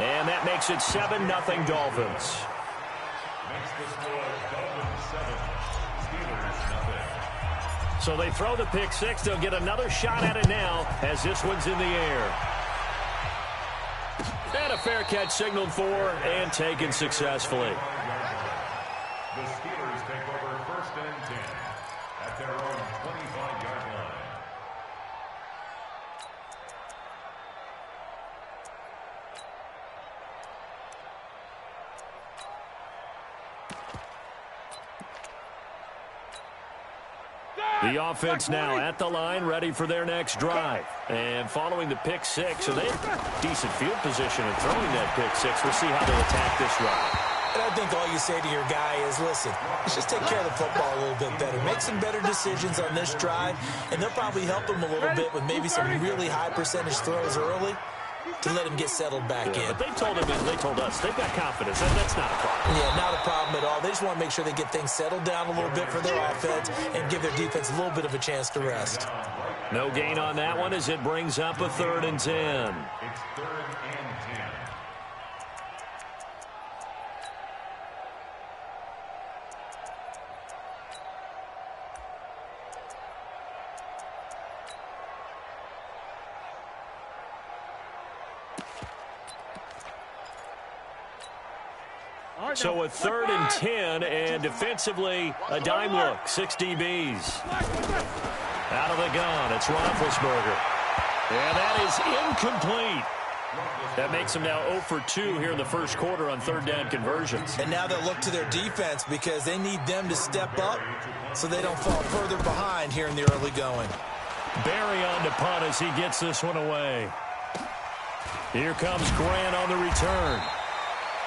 And that makes it 7-0 Dolphins. Makes the score Dolphins 7, Steelers nothing. So they throw the pick six. They'll get another shot at it now as this one's in the air. And a fair catch signaled for and taken successfully. The Steelers take over 1st and 10 at their own 25-yard line. The offense now at the line, ready for their next drive. And following the pick six, and they have decent field position in throwing that pick six. We'll see how they attack this drive. And I think all you say to your guy is, listen, let's just take care of the football a little bit better. Make some better decisions on this drive, and they'll probably help him a little bit with maybe some really high percentage throws early to let him get settled back in. But they told him, and they told us, they've got confidence. That's not a problem. Yeah, not a problem at all. They just want to make sure they get things settled down a little bit for their offense and give their defense a little bit of a chance to rest. No gain on that one as it brings up a 3rd and 10. It's 3rd and 10. So a 3rd and 10, and defensively, a dime look. 6 DBs. Out of the gun, it's Roethlisberger. And that is incomplete. That makes them now 0 for 2 here in the first quarter on 3rd down conversions. And now they'll look to their defense because they need them to step up so they don't fall further behind here in the early going. Barry on to punt as he gets this one away. Here comes Grant on the return.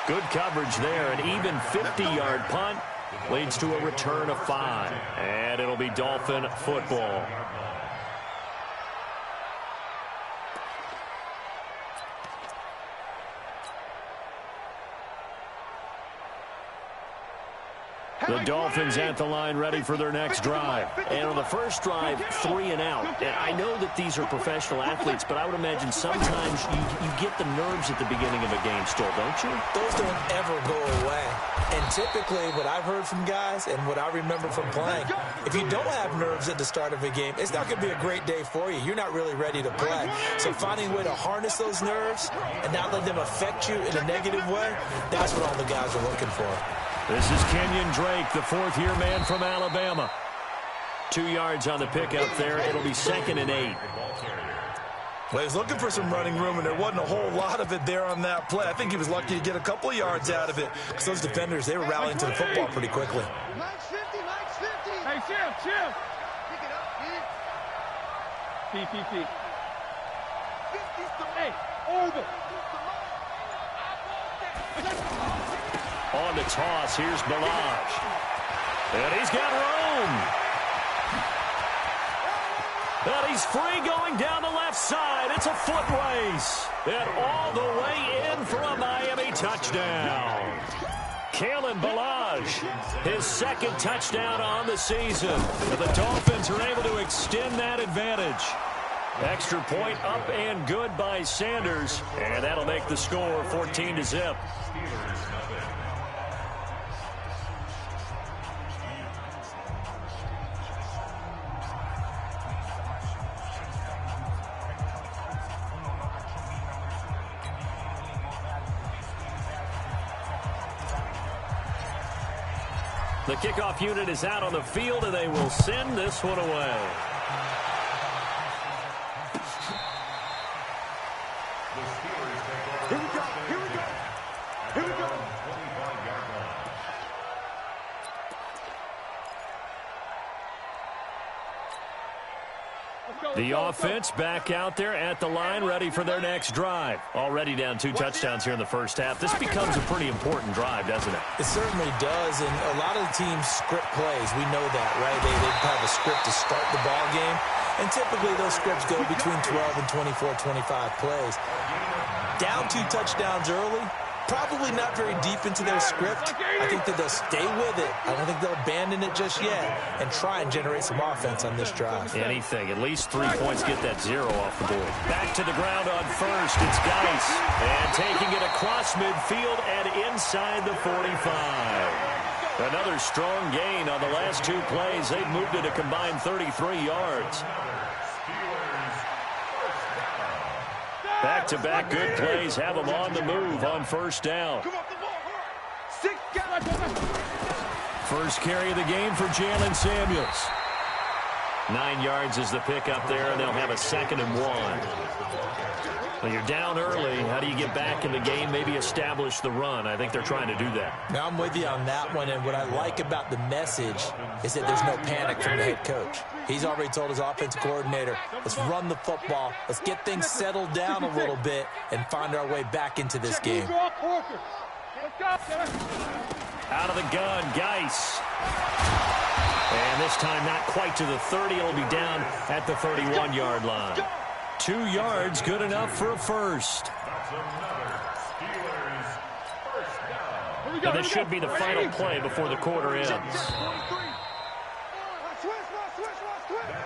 Good coverage there. An even 50-yard punt leads to a return of 5. And it'll be Dolphin football. The Dolphins at the line ready for their next drive. And on the first drive, 3 and out. And I know that these are professional athletes, but I would imagine sometimes you get the nerves at the beginning of a game still, don't you? Those don't ever go away. And typically what I've heard from guys and what I remember from playing, if you don't have nerves at the start of a game, it's not going to be a great day for you. You're not really ready to play. So finding a way to harness those nerves and not let them affect you in a negative way, that's what all the guys are looking for. This is Kenyon Drake, the 4th-year man from Alabama. 2 yards on the pickup there. It'll be 2nd and 8. Well, he was looking for some running room, and there wasn't a whole lot of it there on that play. I think he was lucky to get a couple of yards out of it because those defenders, they were rallying to the football pretty quickly. Max 50, Max 50. Hey, chill. Pick it up, P. 50's the Hey, over. On the toss, here's Balaj. And he's got room. And he's free going down the left side. It's a foot race. And all the way in for a Miami touchdown. Kalen Balaj, his 2nd touchdown on the season. And the Dolphins are able to extend that advantage. Extra point up and good by Sanders. And that'll make the score 14-0. The kickoff unit is out on the field, and they will send this one away. Here we go. The offense back out there at the line, ready for their next drive. Already down 2 touchdowns here in the first half. This becomes a pretty important drive, doesn't it? It certainly does, and a lot of the teams script plays. We know that, right? They have a script to start the ball game, and typically those scripts go between 12 and 24, 25 plays. Down 2 touchdowns early, Probably not very deep into their script. I think that they'll stay with it. I don't think they'll abandon it just yet and try and generate some offense on this drive. Anything. At least 3 points, get that 0 off the board. Back to the ground on first. It's Geis. And taking it across midfield and inside the 45. Another strong gain on the last 2 plays. They've moved it a combined 33 yards. Back-to-back good plays have them on the move on first down. First carry of the game for Jalen Samuels. 9 yards is the pickup there, and they'll have a 2nd and 1. Well, you're down early. How do you get back in the game, maybe establish the run? I think they're trying to do that. Now, I'm with you on that one, and what I like about the message is that there's no panic from the head coach. He's already told his offensive coordinator, let's run the football, let's get things settled down a little bit and find our way back into this game. Out of the gun, Geis. And this time not quite to the 30. It'll be down at the 31-yard line. 2 yards, good enough for a first. And this should be the final play before the quarter ends. That's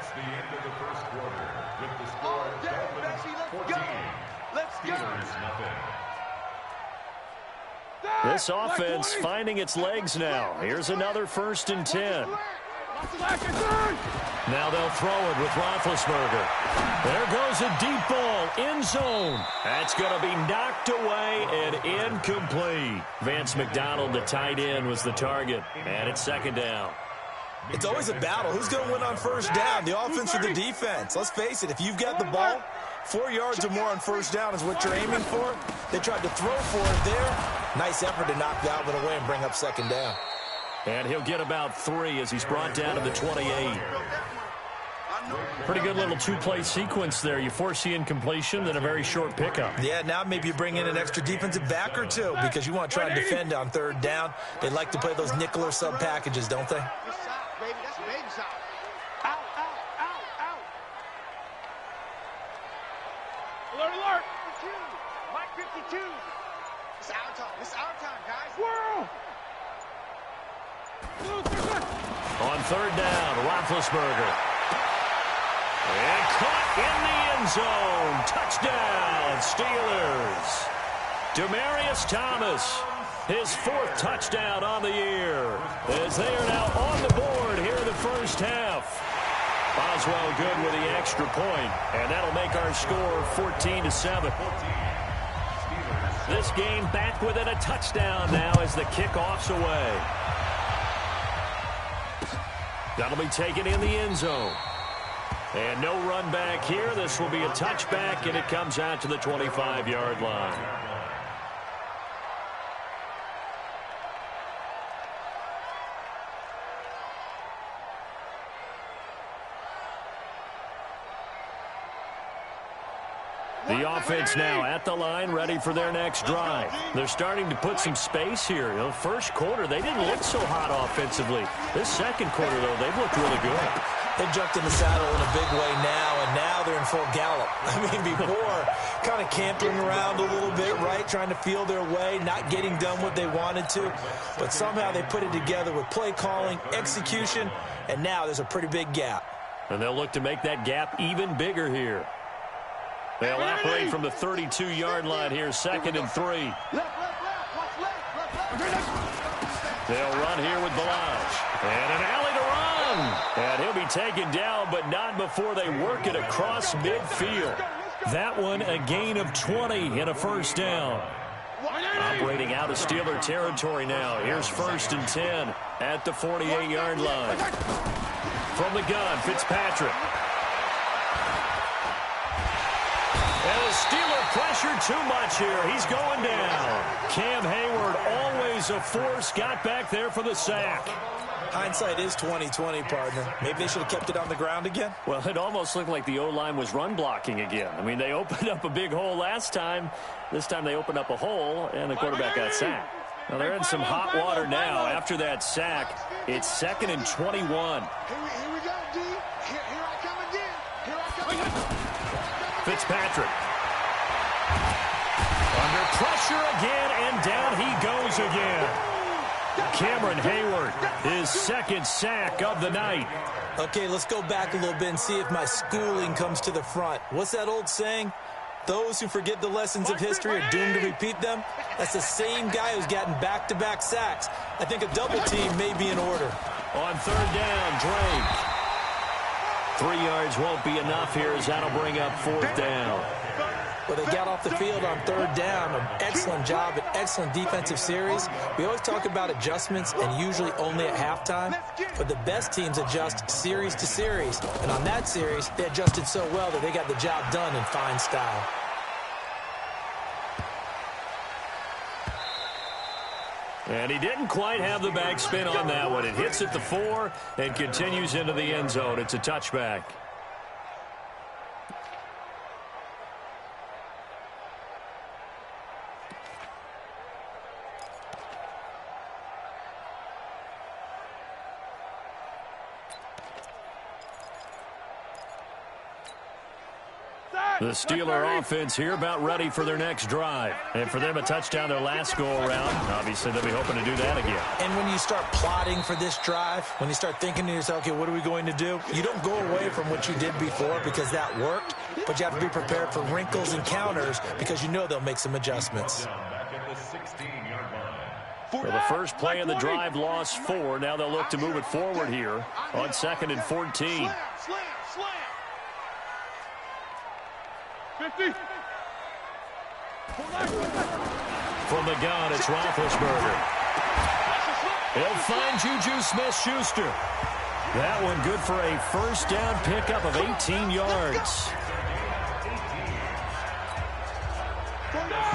the end of the first quarter with the score Dolphins 14, Steelers nothing. This offense finding its legs now. Here's another 1st and 10. Now they'll throw it with Roethlisberger. There goes a deep ball, end zone. That's going to be knocked away and incomplete. Vance McDonald, the tight end, was the target. And it's 2nd down. It's always a battle. Who's going to win on first down, the offense or the defense? Let's face it, if you've got the ball, 4 yards or more on first down is what you're aiming for. They tried to throw for it there. Nice effort to knock that one away and bring up 2nd down. And he'll get about 3 as he's brought down to the 28. Pretty good little 2-play sequence there. You force the incompletion, then a very short pickup. Yeah, now maybe you bring in an extra defensive back or 2 because you want to try and defend on 3rd down. They like to play those nickel or sub packages, don't they? Alert, alert! Mike 52. It's our time. It's our time, guys. Whirl! On 3rd down, Roethlisberger. And caught in the end zone. Touchdown, Steelers. Demaryius Thomas, his 4th touchdown on the year, as they are now on the board here in the first half. Boswell good with the extra point, and that'll make our score 14-7. This game back within a touchdown now as the kickoff's away. That'll be taken in the end zone. And no run back here. This will be a touchback, and it comes out to the 25-yard line. The offense now at the line, ready for their next drive. They're starting to put some space here. You know, first quarter, they didn't look so hot offensively. This second quarter, though, they've looked really good. They've jumped in the saddle in a big way now, and now they're in full gallop. I mean, before, kind of cantering around a little bit, right, trying to feel their way, not getting done what they wanted to. But somehow they put it together with play calling, execution, and now there's a pretty big gap. And they'll look to make that gap even bigger here. They'll operate from the 32-yard line here, 2nd and 3. They'll run here with Balaj. And an alley to run. And he'll be taken down, but not before they work it across midfield. That one, a gain of 20 and a first down. Operating out of Steeler territory now. Here's 1st and 10 at the 48-yard line. From the gun, Fitzpatrick. And the Steeler pressure too much here. He's going down. Cam Hayward, always a force, got back there for the sack. Hindsight is 20/20, partner. Maybe they should have kept it on the ground again. Well, it almost looked like the O-line was run blocking again. I mean, they opened up a big hole last time. This time they opened up a hole, and the quarterback got sacked. Now they're in some hot water now. After that sack, it's 2nd and 21. Here we go, D. Here I come again. Here I come again. Fitzpatrick. Under Pressure again, and down he goes again. Cameron Hayward, his second sack of the night. Okay, let's go back a little bit and see if my schooling comes to the front. What's that old saying? Those who forget the lessons of history are doomed to repeat them. That's the same guy who's gotten back-to-back sacks. I think a double team may be in order. On third down, Drake. 3 yards won't be enough here as that'll bring up fourth down. Well, they got off the field on third down. An excellent job, an excellent defensive series. We always talk about adjustments and usually only at halftime. But the best teams adjust series to series. And on that series, they adjusted so well that they got the job done in fine style. And he didn't quite have the backspin on that one. It hits at the 4 and continues into the end zone. It's a touchback. The Steeler offense here about ready for their next drive. And for them, a touchdown their last go-around. Obviously, they'll be hoping to do that again. And when you start plotting for this drive, when you start thinking to yourself, okay, what are we going to do? You don't go away from what you did before because that worked, but you have to be prepared for wrinkles and counters because you know they'll make some adjustments. Well, the first play of the drive lost 4. Now they'll look to move it forward here on 2nd and 14. Slam. 50. From the gun, it's Roethlisberger. He'll find Juju Smith-Schuster. That one good for a first down pickup of 18 yards.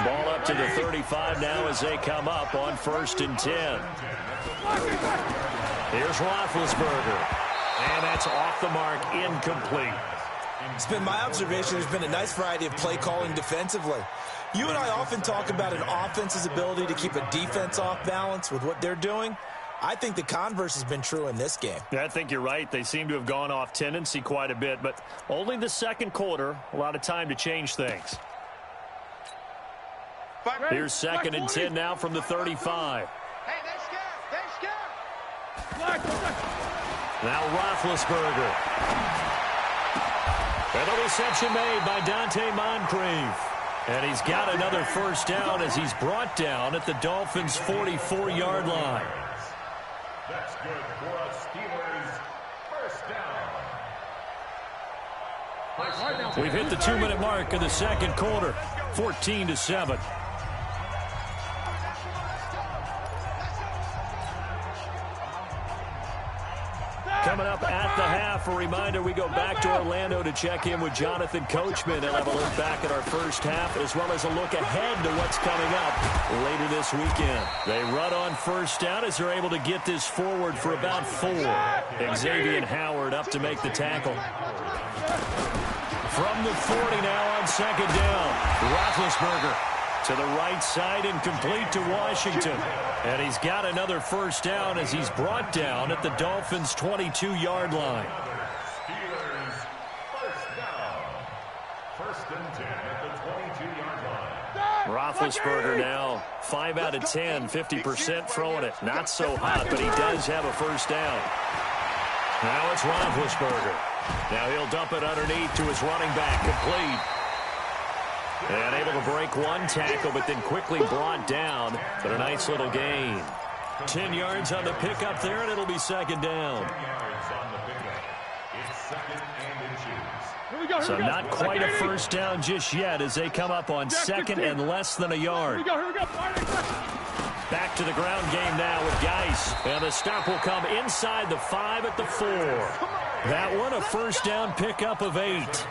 Ball up to the 35 now as they come up on 1st and 10. Here's Roethlisberger. And that's off the mark, incomplete. It's been my observation there's been a nice variety of play calling defensively. You and I often talk about an offense's ability to keep a defense off balance with what they're doing. I think the converse has been true in this game. Yeah, I think you're right. They seem to have gone off tendency quite a bit, but only the second quarter, a lot of time to change things. Here's 2nd and 10 now from the 35. Hey, they're scared. Now Roethlisberger. And the reception made by Dante Moncrief. And he's got another first down as he's brought down at the Dolphins' 44-yard line. That's good for a Steelers first down. We've hit the 2-minute mark in the second quarter, 14-7. Coming up at the half, a reminder, we go back to Orlando to check in with Jonathan Coachman and have a look back at our first half as well as a look ahead to what's coming up later this weekend. They run on first down as they're able to get this forward for about 4. Xavier Howard up to make the tackle. From the 40 now on 2nd down, Roethlisberger to the right side and complete to Washington. And he's got another first down as he's brought down at the Dolphins' 22-yard line. Steelers first down. 1st and 10 at the 22-yard line. Roethlisberger now 5 out of 10, 50% throwing it. Not so hot, but he does have a first down. Now it's Roethlisberger. Now he'll dump it underneath to his running back, complete. And able to break one tackle, but then quickly brought down. But a nice little gain. 10 yards on the pickup there, and it'll be 2nd down. 10 yards on the pickup. It's 2nd and inches. So not quite a first down just yet as they come up on 2nd and less than a yard. Back to the ground game now with Geis. And the stop will come inside the 5 at the 4. That one a first down pickup of 8.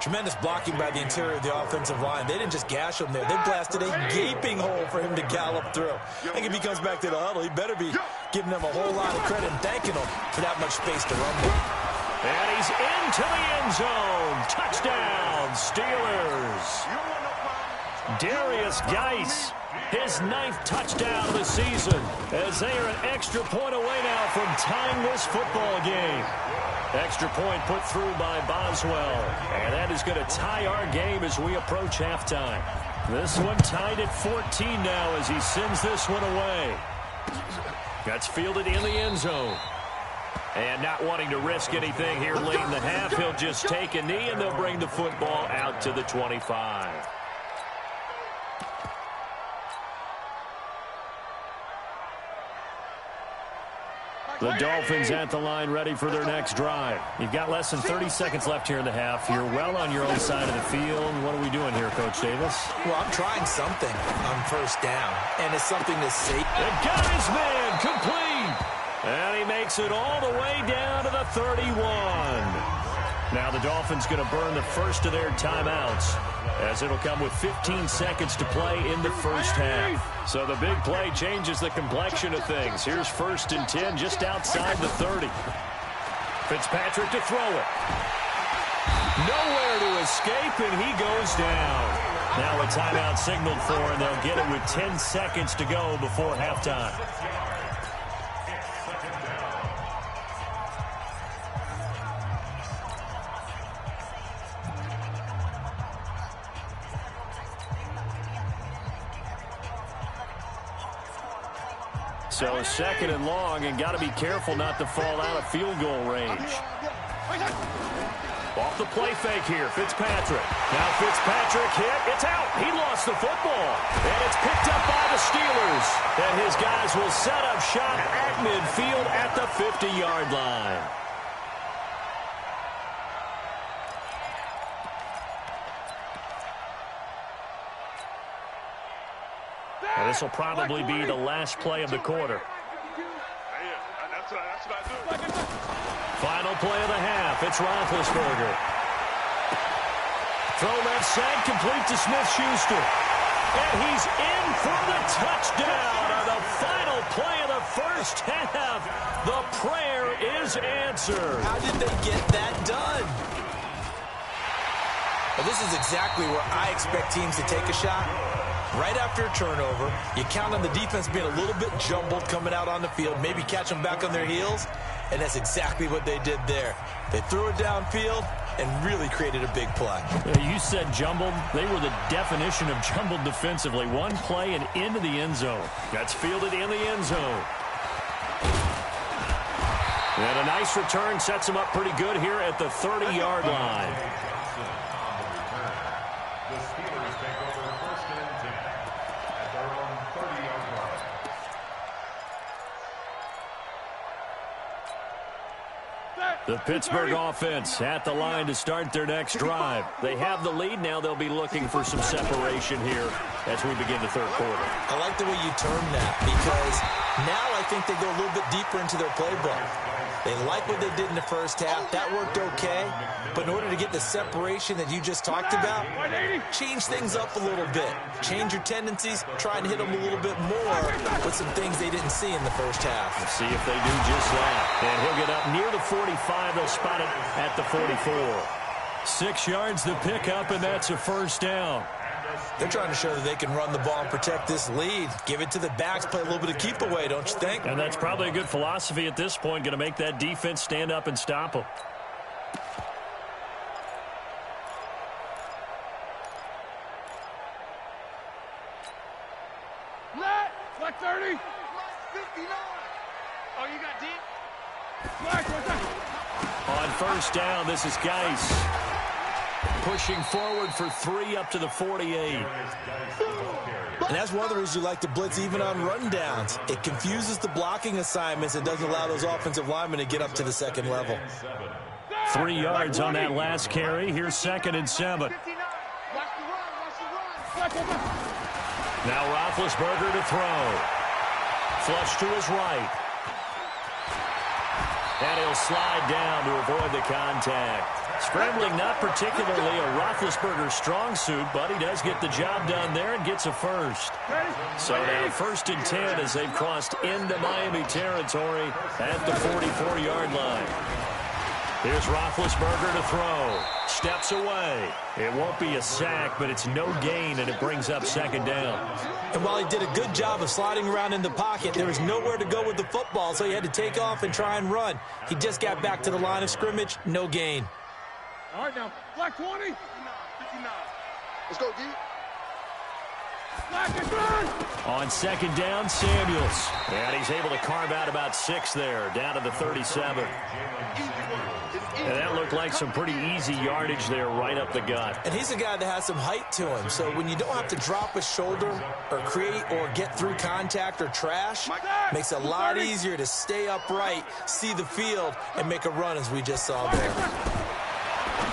Tremendous blocking by the interior of the offensive line. They didn't just gash him there. They blasted a gaping hole for him to gallop through. I think if he comes back to the huddle, he better be giving them a whole lot of credit and thanking them for that much space to rumble. And he's into the end zone. Touchdown, Steelers. Darius Geis, his 9th touchdown of the season, as they are an extra point away now from tying this football game. Extra point put through by Boswell. And that is going to tie our game as we approach halftime. This one tied at 14 now as he sends this one away. That's fielded in the end zone. And not wanting to risk anything here late in the half, he'll just take a knee and they'll bring the football out to the 25. The Dolphins at the line ready for their next drive. You've got less than 30 seconds left here in the half. You're well on your own side of the field. What are we doing here, Coach Davis? Well, I'm trying something on first down, and it's something that's safe. And got his man complete. And he makes it all the way down to the 31. Now the Dolphins going to burn the first of their timeouts, as it'll come with 15 seconds to play in the first half. So the big play changes the complexion of things. Here's 1st and 10 just outside the 30. Fitzpatrick to throw it. Nowhere to escape, and he goes down. Now a timeout signaled for, and they'll get it with 10 seconds to go before halftime. So 2nd and long, and got to be careful not to fall out of field goal range. Off the play fake here, Fitzpatrick. Now Fitzpatrick hit. It's out. He lost the football. And it's picked up by the Steelers. And his guys will set up shop at midfield at the 50-yard line. And this will probably be the last play of the quarter. Final play of the half. It's Roethlisberger. Throw left side, complete to Smith-Schuster. And he's in for the touchdown on the final play of the first half. The prayer is answered. How did they get that done? Well, this is exactly where I expect teams to take a shot. Right after a turnover, you count on the defense being a little bit jumbled coming out on the field, maybe catch them back on their heels, and that's exactly what they did there. They threw it downfield and really created a big play. You said jumbled. They were the definition of jumbled defensively. One play and into the end zone. That's fielded in the end zone. And a nice return sets them up pretty good here at the 30-yard line. The Pittsburgh offense at the line to start their next drive. They have the lead. Now they'll be looking for some separation here as we begin the third quarter. I like the way you term that, because now I think they go a little bit deeper into their playbook. They like what they did in the first half. That worked okay. But in order to get the separation that you just talked about, change things up a little bit. Change your tendencies. Try and hit them a little bit more with some things they didn't see in the first half. Let's see if they do just that. And he'll get up near the 45. They'll spot it at the 44. 6 yards to pick up, and that's a first down. They're trying to show that they can run the ball and protect this lead. Give it to the backs, play a little bit of keep away, don't you think? And that's probably a good philosophy at this point, going to make that defense stand up and stop them. Black 30. 59. Oh, you got deep? Black, what's that? On first down, this is Geis. Pushing forward for 3 up to the 48. And that's one of the reasons you like to blitz even on rundowns. It confuses the blocking assignments and doesn't allow those offensive linemen to get up to the second level. 3 yards on that last carry. Here's 2nd and 7. Now Roethlisberger to throw. Flush to his right. And he'll slide down to avoid the contact. Scrambling not particularly a Roethlisberger strong suit, but he does get the job done there and gets a first. So now 1st and 10 as they've crossed into Miami territory at the 44-yard line. Here's Roethlisberger to throw. Steps away. It won't be a sack, but it's no gain, and it brings up 2nd down. And while he did a good job of sliding around in the pocket, there was nowhere to go with the football, so he had to take off and try and run. He just got back to the line of scrimmage. No gain. All right, now, Black 20. 59. Let's go, D. On second down, Samuels. And he's able to carve out about 6 there, down to the 37. And that looked like some pretty easy yardage there right up the gut. And he's a guy that has some height to him. So when you don't have to drop a shoulder or create or get through contact or trash, makes it a lot easier to stay upright, see the field, and make a run as we just saw there.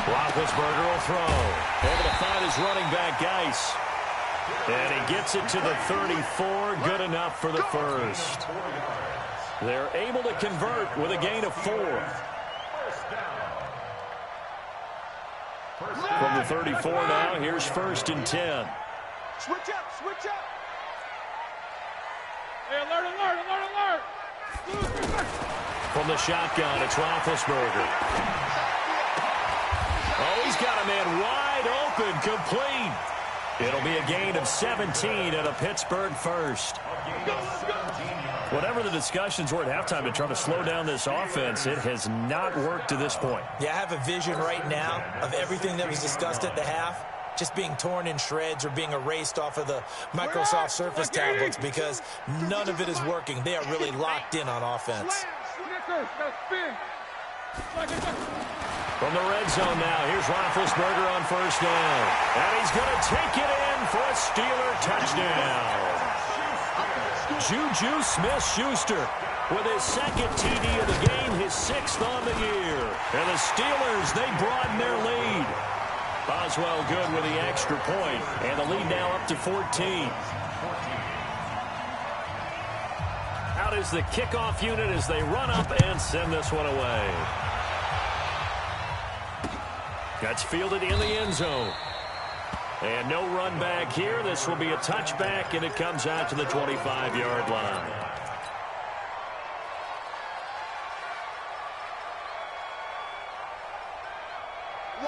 Roethlisberger will throw. Able to find his running back, Geis. And he gets it to the 34. Good enough for the first. They're able to convert with a gain of 4. From the 34 now, here's 1st and 10. Switch up, switch up. Hey, alert. From the shotgun, it's Roethlisberger. Oh, he's got a man wide open, complete. It'll be a gain of 17 and a Pittsburgh first. Whatever the discussions were at halftime to try to slow down this offense, it has not worked to this point. Yeah, I have a vision right now of everything that was discussed at the half just being torn in shreds or being erased off of the Microsoft Surface tablets because none of it is working. They are really locked in on offense. From the red zone now, here's Roethlisberger on 1st down. And he's going to take it in for a Steeler touchdown. Juju Smith-Schuster with his 2nd TD of the game, his 6th on the year. And the Steelers, they broaden their lead. Boswell good with the extra point, and the lead now up to 14. Out is the kickoff unit as they run up and send this one away. That's fielded in the end zone. And no run back here. This will be a touchback, and it comes out to the 25-yard line.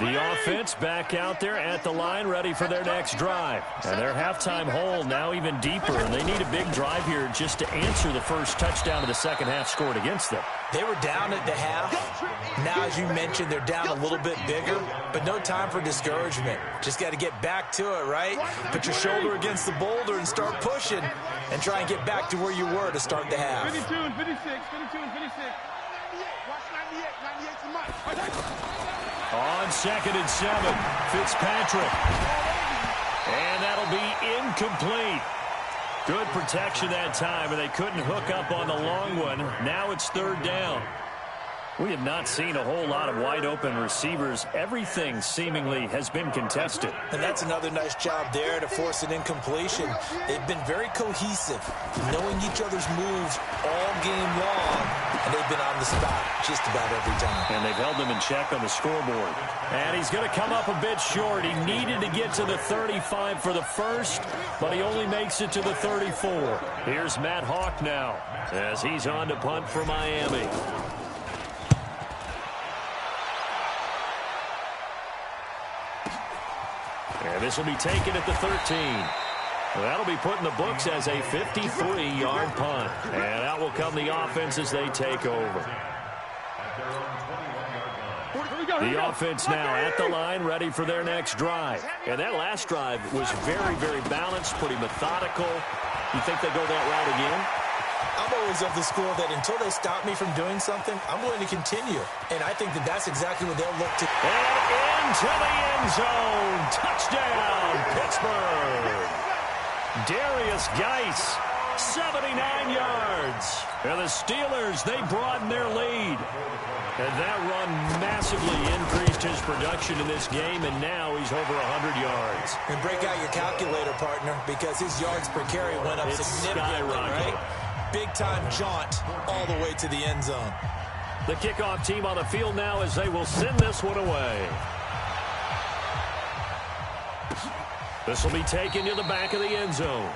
The offense back out there at the line, ready for their next drive. And their halftime hole now even deeper, and they need a big drive here just to answer the first touchdown of the second half scored against them. They were down at the half. Now, as you mentioned, they're down a little bit bigger, but no time for discouragement. Just got to get back to it, right? Put your shoulder against the boulder and start pushing and try and get back to where you were to start the half. 52 and 56, 52 and 56. Watch 98, 98's the month. On 2nd and 7, Fitzpatrick. And that'll be incomplete. Good protection that time, and they couldn't hook up on the long one. Now it's 3rd down. We have not seen a whole lot of wide-open receivers. Everything seemingly has been contested. And that's another nice job there to force an incompletion. They've been very cohesive, knowing each other's moves all game long, and they've been on the spot just about every time. And they've held them in check on the scoreboard. And he's going to come up a bit short. He needed to get to the 35 for the first, but he only makes it to the 34. Here's Matt Hawk now as he's on to punt for Miami. And this will be taken at the 13. That'll be put in the books as a 53-yard punt. And out will come the offense as they take over. The offense now at the line, ready for their next drive. And that last drive was very, very balanced, pretty methodical. You think they go that route again? I'm always of the school that until they stop me from doing something, I'm going to continue. And I think that that's exactly what they'll look to. And into the end zone. Touchdown, Pittsburgh. Darius Geis, 79 yards. And the Steelers, they broaden their lead. And that run massively increased his production in this game, and now he's over 100 yards. And break out your calculator, partner, because his yards per carry went up significantly, right? Big-time jaunt all the way to the end zone. The kickoff team on the field now as they will send this one away. This will be taken to the back of the end zone.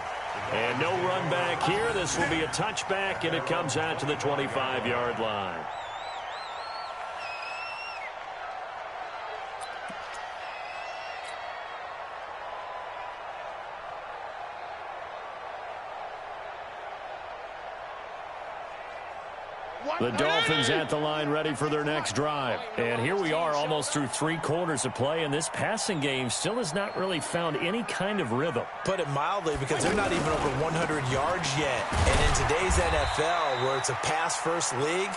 And no run back here. This will be a touchback, and it comes out to the 25-yard line. The Dolphins at the line ready for their next drive. And here we are almost through 3 quarters of play, and this passing game still has not really found any kind of rhythm. Put it mildly, because they're not even over 100 yards yet. And in today's NFL, where it's a pass-first league,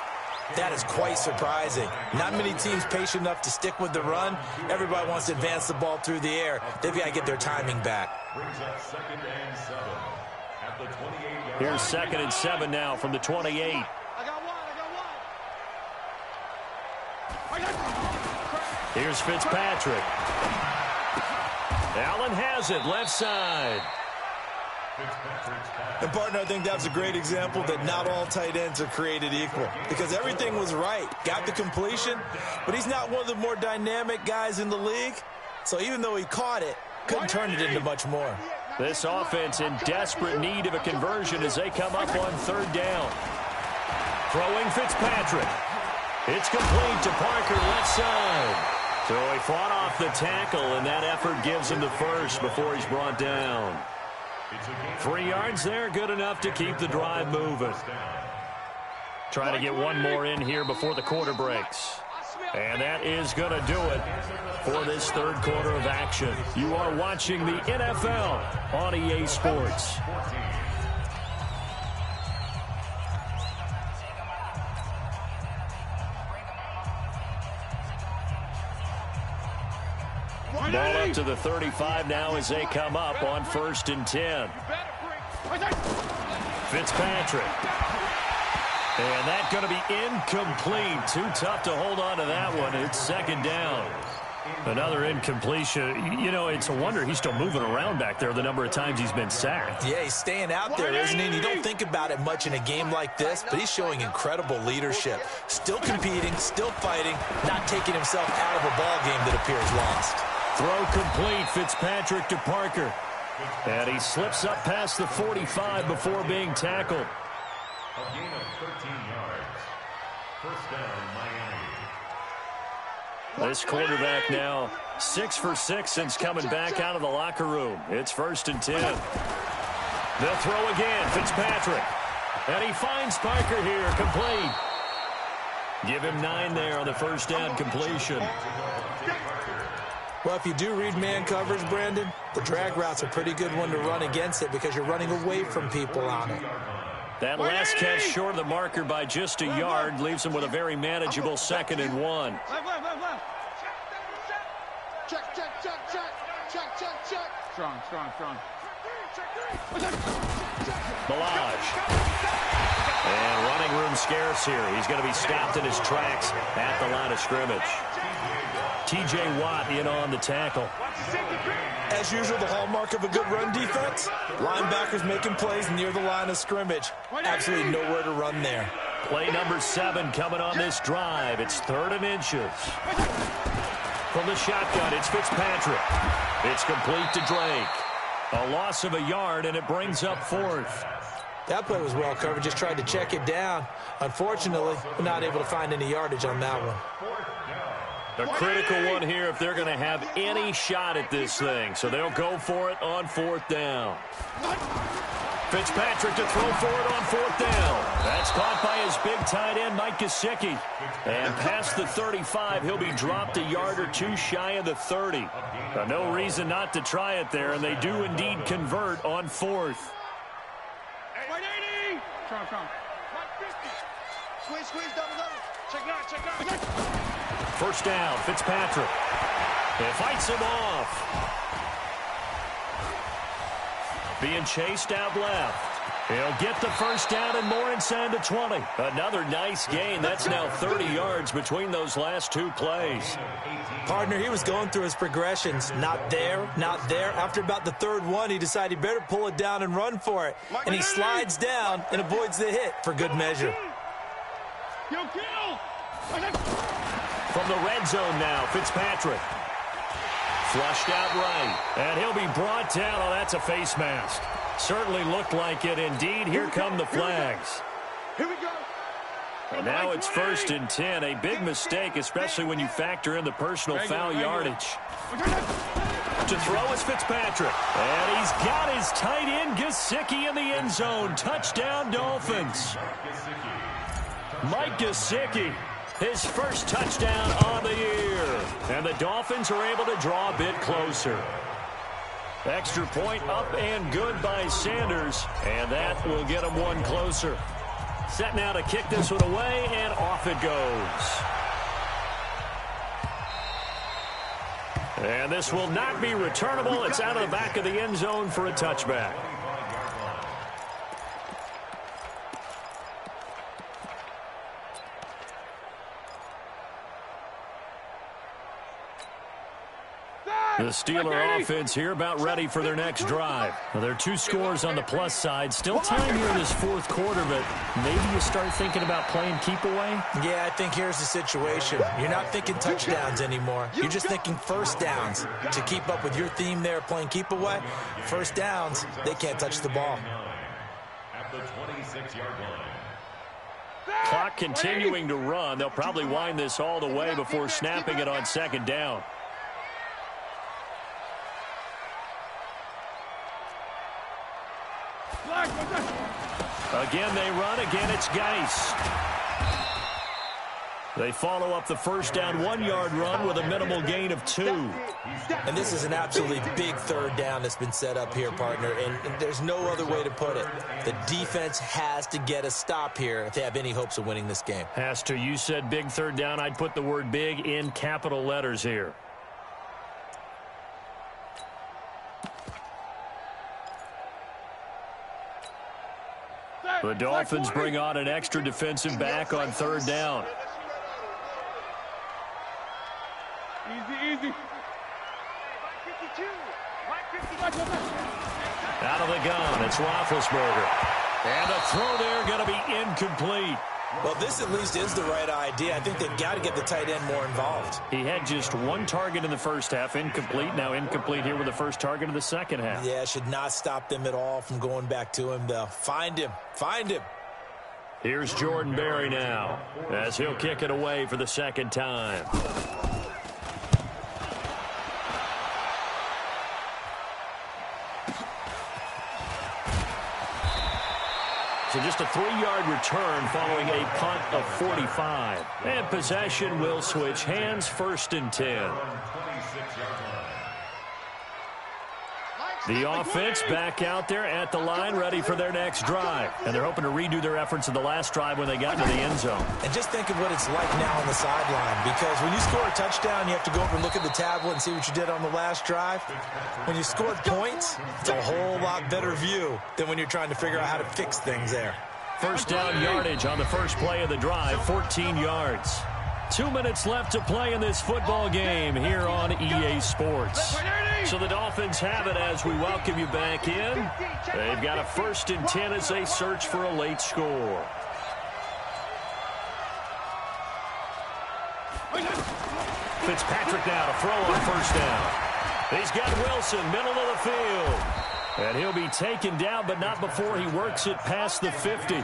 that is quite surprising. Not many teams patient enough to stick with the run. Everybody wants to advance the ball through the air. They've got to get their timing back. Brings up 2nd and 7 at the 28. Here's 2nd and 7 now from the 28. Here's Fitzpatrick. Allen has it, left side. And, partner, I think that's a great example that not all tight ends are created equal, because everything was right. Got the completion, but he's not one of the more dynamic guys in the league. So even though he caught it, couldn't turn it into much more. This offense in desperate need of a conversion as they come up on 3rd down. Throwing Fitzpatrick. It's complete to Parker, left side. So he fought off the tackle, and that effort gives him the first before he's brought down. 3 yards there, good enough to keep the drive moving. Trying to get one more in here before the quarter breaks. And that is going to do it for this 3rd quarter of action. You are watching the NFL on EA Sports. Ball up to the 35 now as they come up on 1st and 10. Fitzpatrick. And that's going to be incomplete. Too tough to hold on to that one. It's 2nd down. Another incompletion. You know, it's a wonder he's still moving around back there the number of times he's been sacked. Yeah, he's staying out there, isn't he? And you don't think about it much in a game like this, but he's showing incredible leadership. Still competing, still fighting, not taking himself out of a ball game that appears lost. Throw complete, Fitzpatrick to Parker. And he slips up past the 45 before being tackled. A gain of 13 yards. 1st down, Miami. This quarterback now 6 for 6 since coming back out of the locker room. It's 1st and 10. They'll throw again, Fitzpatrick. And he finds Parker here, complete. Give him 9 there on the 1st down completion. Well, if you do read man coverage, Brandon, the drag route's a pretty good one to run against it because you're running away from people on it. That last catch short of the marker by just a yard leaves him with a very manageable 2nd and 1. Left. Check. Strong. Balaj. And running room scarce here. He's going to be stopped in his tracks at the line of scrimmage. T.J. Watt in on the tackle. As usual, the hallmark of a good run defense, linebackers making plays near the line of scrimmage. Absolutely nowhere to run there. Play number 7 coming on this drive. It's 3rd and inches. From the shotgun, it's Fitzpatrick. It's complete to Drake. A loss of a yard, and it brings up 4th. That play was well covered. Just tried to check it down. Unfortunately, we're not able to find any yardage on that one. A critical one here if they're going to have any shot at this thing. So they'll go for it on 4th down. Fitzpatrick to throw for it on 4th down. That's caught by his big tight end, Mike Gesicki. And past the 35, he'll be dropped a yard or 2 shy of the 30. No reason not to try it there, and they do indeed convert on 4th. Strong. Squeeze, double. Check now. 1st down, Fitzpatrick. It fights him off. Being chased out left. He'll get the 1st down and more inside the 20. Another nice gain. That's now 30 yards between those last 2 plays. Partner, he was going through his progressions. Not there. After about the 3rd one, he decided he better pull it down and run for it. And he slides down and avoids the hit for good measure. From the red zone now, Fitzpatrick. Flushed out right. And he'll be brought down. Oh, that's a face mask. Certainly looked like it. Indeed, here come the flags. Here we go. And now it's 1st and 10. A big mistake, especially when you factor in the personal foul yardage. To throw is Fitzpatrick. And he's got his tight end, Gesicki, in the end zone. Touchdown, Dolphins. Mike Gesicki, his first touchdown on the year. And the Dolphins are able to draw a bit closer. Extra point up and good by Sanders, and that will get them one closer. Set now to kick this one away, and off it goes. And this will not be returnable. It's out of the back of the end zone for a touchback. The Steeler offense here about ready for their next drive. Now, there are 2 scores on the plus side. Still time here in this fourth quarter, but maybe you start thinking about playing keep away? Yeah, I think here's the situation. You're not thinking touchdowns anymore. You're just thinking first downs. To keep up with your theme there, playing keep away, first downs, they can't touch the ball. At the 26-yard line. Clock continuing to run. They'll probably wind this all the way before snapping it on second down. Again, they run. Again, it's Geis. They follow up the first down 1-yard run with a minimal gain of 2. And this is an absolutely big third down that's been set up here, partner, and there's no other way to put it. The defense has to get a stop here if they have any hopes of winning this game. Has to. You said big third down. I'd put the word big in capital letters here. The Dolphins bring on an extra defensive back on third down. Easy. Out of the gun, it's Roethlisberger. And the throw there going to be incomplete. Well, this at least is the right idea. I think they've got to get the tight end more involved. He had just 1 target in the first half, incomplete. Now incomplete here with the first target of the second half. Yeah, should not stop them at all from going back to him, though. Find him. Here's Jordan Berry now, as he'll kick it away for the second time. So just a 3-yard return following a punt of 45. And possession will switch hands, 1st and 10. The offense back out there at the line, ready for their next drive. And they're hoping to redo their efforts in the last drive when they got into the end zone. And just think of what it's like now on the sideline, because when you score a touchdown, you have to go over and look at the tablet and see what you did on the last drive. When you scored points, it's a whole lot better view than when you're trying to figure out how to fix things there. First down yardage on the first play of the drive, 14 yards. 2 minutes left to play in this football game here on EA Sports. So the Dolphins have it as we welcome you back in. They've got a 1st and 10 as they search for a late score. Fitzpatrick now to throw on first down. He's got Wilson, middle of the field. And he'll be taken down, but not before he works it past the 50.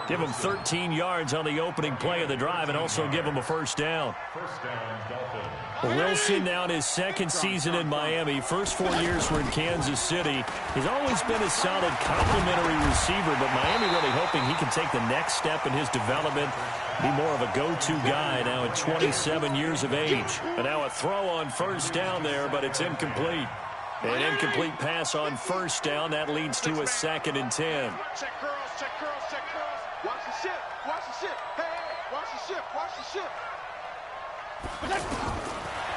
Give him 13 yards on the opening play of the drive and also give him a first down. Wilson now in his 2nd season in Miami. First 4 years were in Kansas City. He's always been a solid complementary receiver, but Miami really hoping he can take the next step in his development, be more of a go-to guy now at 27 years of age. And now a throw on first down there, but it's incomplete. An incomplete pass on first down. That leads to a 2nd and 10. Check girls. Watch the ship. Hey, watch the ship.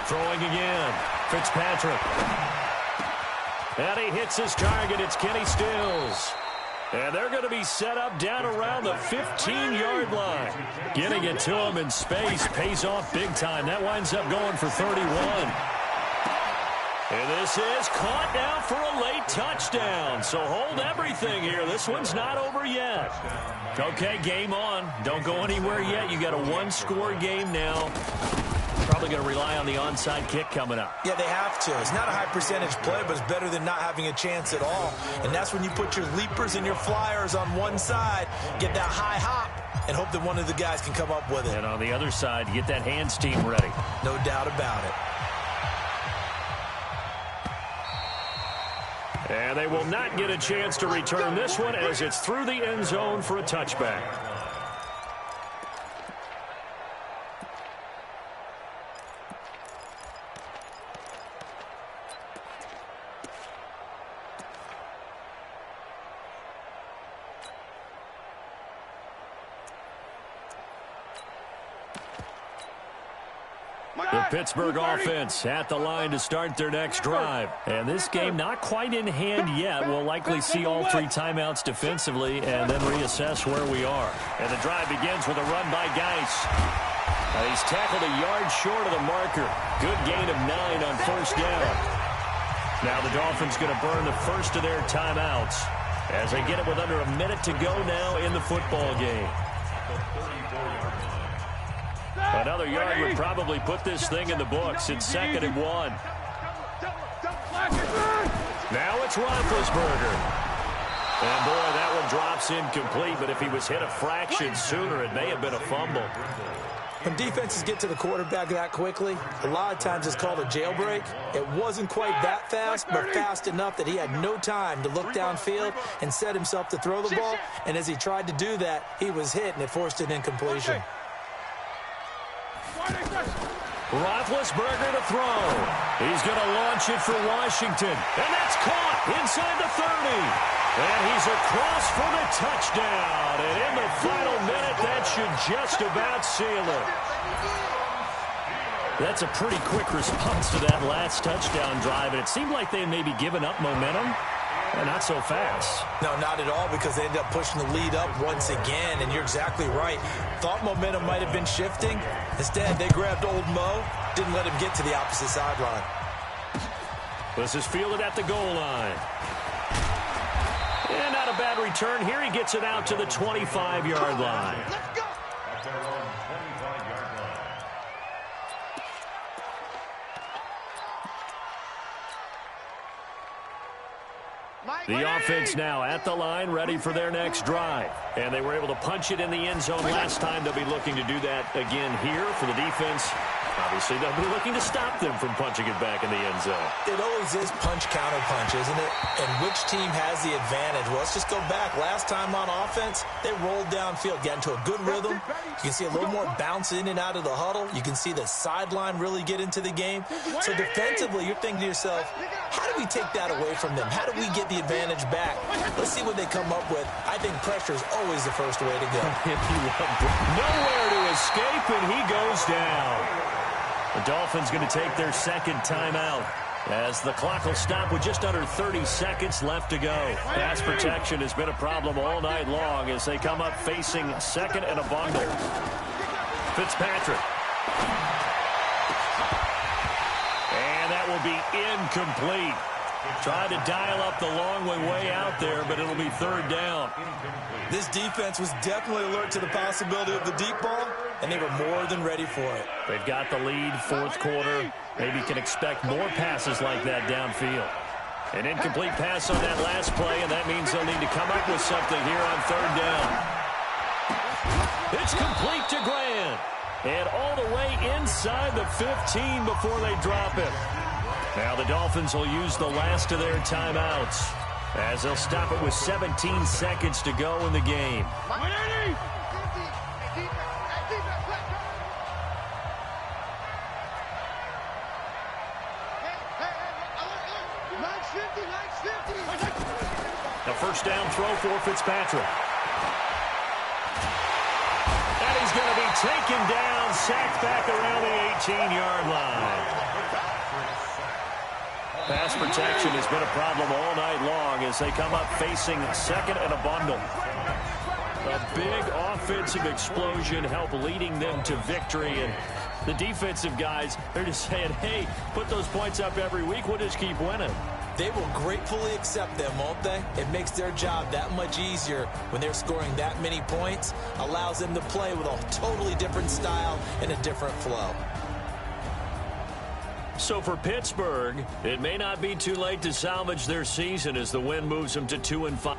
Throwing again. Fitzpatrick. And he hits his target. It's Kenny Stills. And they're going to be set up down around the 15-yard line. Getting it to him in space pays off big time. That winds up going for 31. And this is caught now for a late touchdown. So hold everything here. This one's not over yet. Okay, game on. Don't go anywhere yet. You got a 1-score game now. Probably going to rely on the onside kick coming up. Yeah, they have to. It's not a high percentage play, but it's better than not having a chance at all. And that's when you put your leapers and your flyers on one side, get that high hop, and hope that one of the guys can come up with it. And on the other side, get that hands team ready. No doubt about it. And they will not get a chance to return this one as it's through the end zone for a touchback. The Pittsburgh offense at the line to start their next drive. And this game not quite in hand yet. We'll likely see all 3 timeouts defensively and then reassess where we are. And the drive begins with a run by Geis. He's tackled a yard short of the marker. Good gain of 9 on first down. Now the Dolphins going to burn the first of their timeouts as they get it with under a minute to go now in the football game. Another yard would probably put this thing in the books. It's 2nd and 1. Now it's Roethlisberger. And boy, that one drops incomplete, but if he was hit a fraction sooner, it may have been a fumble. When defenses get to the quarterback that quickly, a lot of times it's called a jailbreak. It wasn't quite that fast, but fast enough that he had no time to look downfield and set himself to throw the ball. And as he tried to do that, he was hit, and it forced an incompletion. Roethlisberger to throw. He's going to launch it for Washington. And that's caught inside the 30. And he's across for the touchdown. And in the final minute, that should just about seal it. That's a pretty quick response to that last touchdown drive. And it seemed like they had maybe given up momentum. Well, not so fast. No, not at all, because they ended up pushing the lead up once again, and you're exactly right. Thought momentum might have been shifting. Instead, they grabbed old Mo, didn't let him get to the opposite sideline. This is fielded at the goal line. And not a bad return. Here he gets it out to the 25-yard line. Let's go. At their own 25-yard line. The offense now at the line, ready for their next drive. And they were able to punch it in the end zone last time. They'll be looking to do that again here for the defense. Obviously, they'll be looking to stop them from punching it back in the end zone. It always is punch-counter-punch, isn't it? And which team has the advantage? Well, let's just go back. Last time on offense, they rolled downfield, got into a good rhythm. You can see a little more bounce in and out of the huddle. You can see the sideline really get into the game. So defensively, you're thinking to yourself, how do we take that away from them? How do we get the advantage back? Let's see what they come up with. I think pressure is always the first way to go. Nowhere to escape, and he goes down. The Dolphins going to take their second timeout as the clock will stop with just under 30 seconds left to go. Pass protection has been a problem all night long as they come up facing second and a bundle. Fitzpatrick. And that will be incomplete. Tried to dial up the long way out there, but it'll be third down. This defense was definitely alert to the possibility of the deep ball, and they were more than ready for it. They've got the lead, fourth quarter. Maybe can expect more passes like that downfield. An incomplete pass on that last play, and that means they'll need to come up with something here on third down. It's complete to Grant. And all the way inside the 15 before they drop it. Now the Dolphins will use the last of their timeouts as they'll stop it with 17 seconds to go in the game. A first down throw for Fitzpatrick. And he's going to be taken down, sacked back around the 18-yard line. Pass protection has been a problem all night long as they come up facing second and a bundle. A big offensive explosion help leading them to victory. And the defensive guys, they're just saying, hey, put those points up every week. We'll just keep winning. They will gratefully accept them, won't they? It makes their job that much easier when they're scoring that many points. Allows them to play with a totally different style and a different flow. So for Pittsburgh, it may not be too late to salvage their season as the win moves them to 2-5.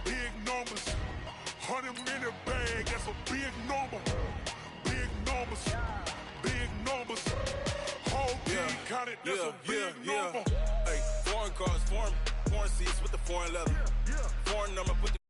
Big numbers, 100-minute bag, that's a big number. Big numbers, whole team counted, that's a big number. Hey, foreign cars, foreign seats with the foreign leather. Foreign number, put the